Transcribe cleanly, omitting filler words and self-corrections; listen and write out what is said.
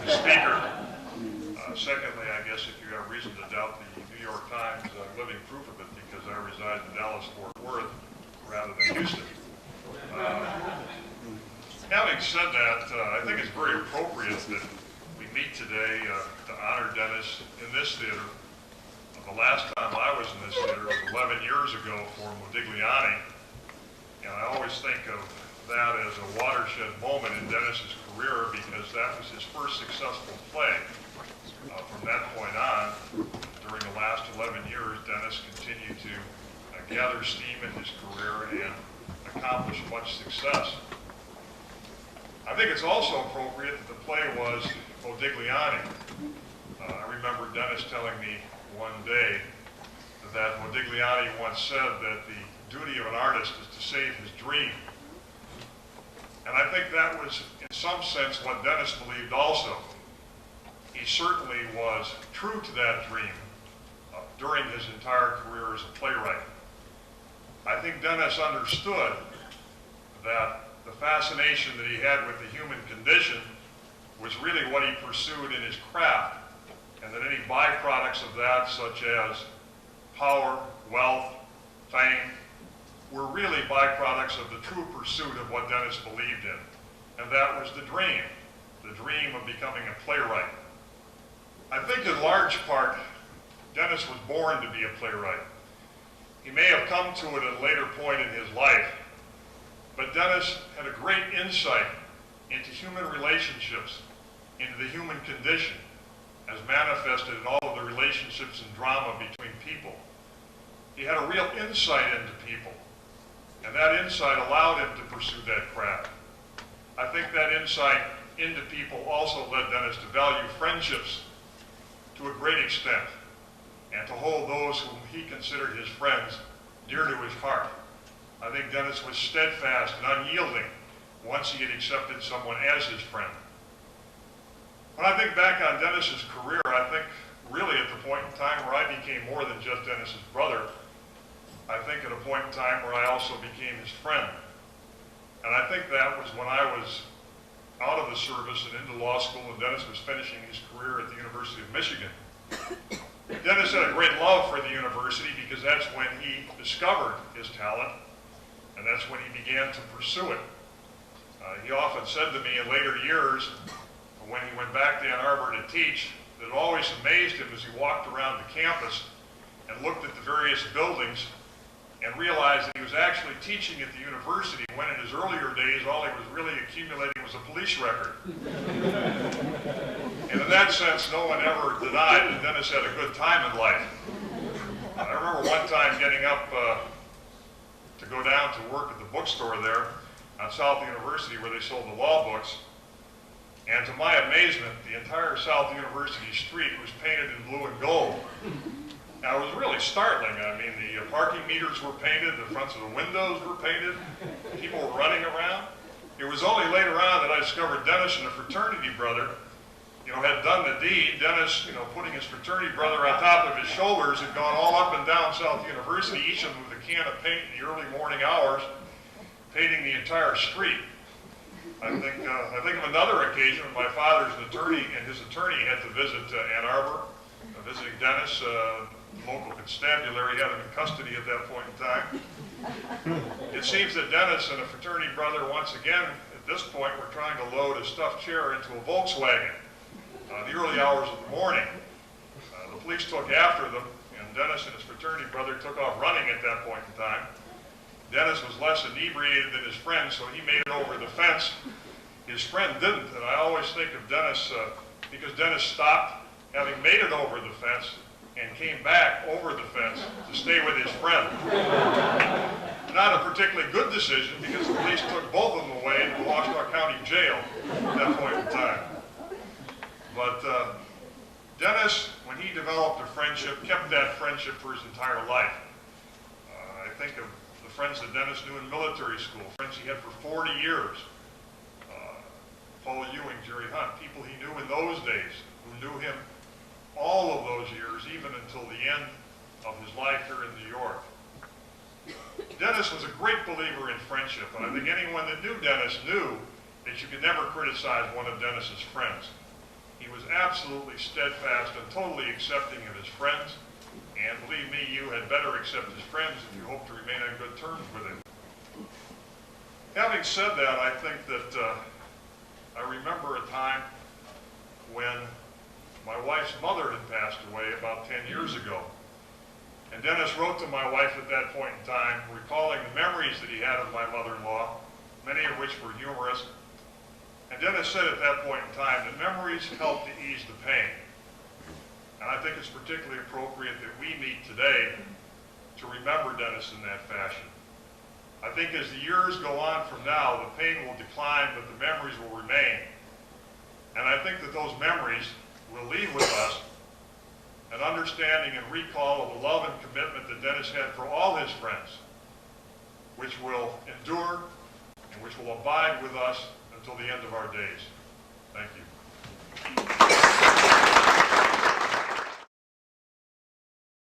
the speaker. Secondly, I guess if you have reason to doubt the New York Times, living proof of it because I reside in Dallas-Fort Worth rather than Houston. Having said that, I think it's very appropriate that we meet today to honor Dennis in this theater. The last time I was in this theater was 11 years ago for Modigliani, and I always think of that as a watershed moment in Dennis's career because that was his first successful play. From that point on, during the last 11 years, Dennis continued to gather steam in his career and accomplish much success. I think it's also appropriate that the play was Modigliani. I remember Dennis telling me one day that Modigliani once said that the duty of an artist is to save his dream. And I think that was, in some sense, what Dennis believed also. He certainly was true to that dream during his entire career as a playwright. I think Dennis understood that the fascination that he had with the human condition was really what he pursued in his craft, and that any byproducts of that, such as power, wealth, fame, were really byproducts of the true pursuit of what Dennis believed in, and that was the dream of becoming a playwright. I think in large part, Dennis was born to be a playwright. He may have come to it at a later point in his life, but Dennis had a great insight into human relationships, into the human condition, as manifested in all of the relationships and drama between people. He had a real insight into people, and that insight allowed him to pursue that craft. I think that insight into people also led Dennis to value friendships to a great extent, and to hold those whom he considered his friends dear to his heart. I think Dennis was steadfast and unyielding once he had accepted someone as his friend. When I think back on Dennis's career, I think really at the point in time where I became more than just Dennis's brother, I think at a point in time where I also became his friend. And I think that was when I was out of the service and into law school, and Dennis was finishing his career at the University of Michigan. Dennis had a great love for the university because that's when he discovered his talent, and that's when he began to pursue it. He often said to me in later years, when he went back to Ann Arbor to teach, that it always amazed him as he walked around the campus and looked at the various buildings and realized that he was actually teaching at the university when in his earlier days all he was really accumulating was a police record. And in that sense, no one ever denied that Dennis had a good time in life. I remember one time getting up to go down to work at the bookstore there on South University where they sold the law books, and to my amazement, the entire South University street was painted in blue and gold. Now, it was really startling. I mean, the parking meters were painted, the fronts of the windows were painted, people were running around. It was only later on that I discovered Dennis and a fraternity brother, had done the deed. Dennis, putting his fraternity brother on top of his shoulders, had gone all up and down South University, each of them with a can of paint in the early morning hours, painting the entire street. I think of another occasion when my father's attorney and his attorney had to visit Ann Arbor, visiting Dennis. Local constabulary had him in custody at that point in time. It seems that Dennis and a fraternity brother, once again, at this point, were trying to load a stuffed chair into a Volkswagen the early hours of the morning. The police took after them, and Dennis and his fraternity brother took off running at that point in time. Dennis was less inebriated than his friend, so he made it over the fence. His friend didn't, and I always think of Dennis because Dennis stopped, having made it over the fence, and came back over the fence to stay with his friend. Not a particularly good decision because the police took both of them away to the Washtenaw County Jail at that point in time. But Dennis, when he developed a friendship, kept that friendship for his entire life. I think of the friends that Dennis knew in military school, friends he had for 40 years. Paul Ewing, Jerry Hunt, people he knew in those days, who knew him all of those years, even until the end of his life here in New York. Dennis was a great believer in friendship, and I think anyone that knew Dennis knew that you could never criticize one of Dennis's friends. He was absolutely steadfast and totally accepting of his friends. And believe me, you had better accept his friends if you hope to remain on good terms with him. Having said that, I think that I remember a time when my wife's mother had passed away about 10 years ago. And Dennis wrote to my wife at that point in time, recalling the memories that he had of my mother-in-law, many of which were humorous. And Dennis said at that point in time that memories help to ease the pain. And I think it's particularly appropriate that we meet today to remember Dennis in that fashion. I think as the years go on from now, the pain will decline, but the memories will remain. And I think that those memories will leave with us an understanding and recall of the love and commitment that Dennis had for all his friends, which will endure and which will abide with us until the end of our days. Thank you.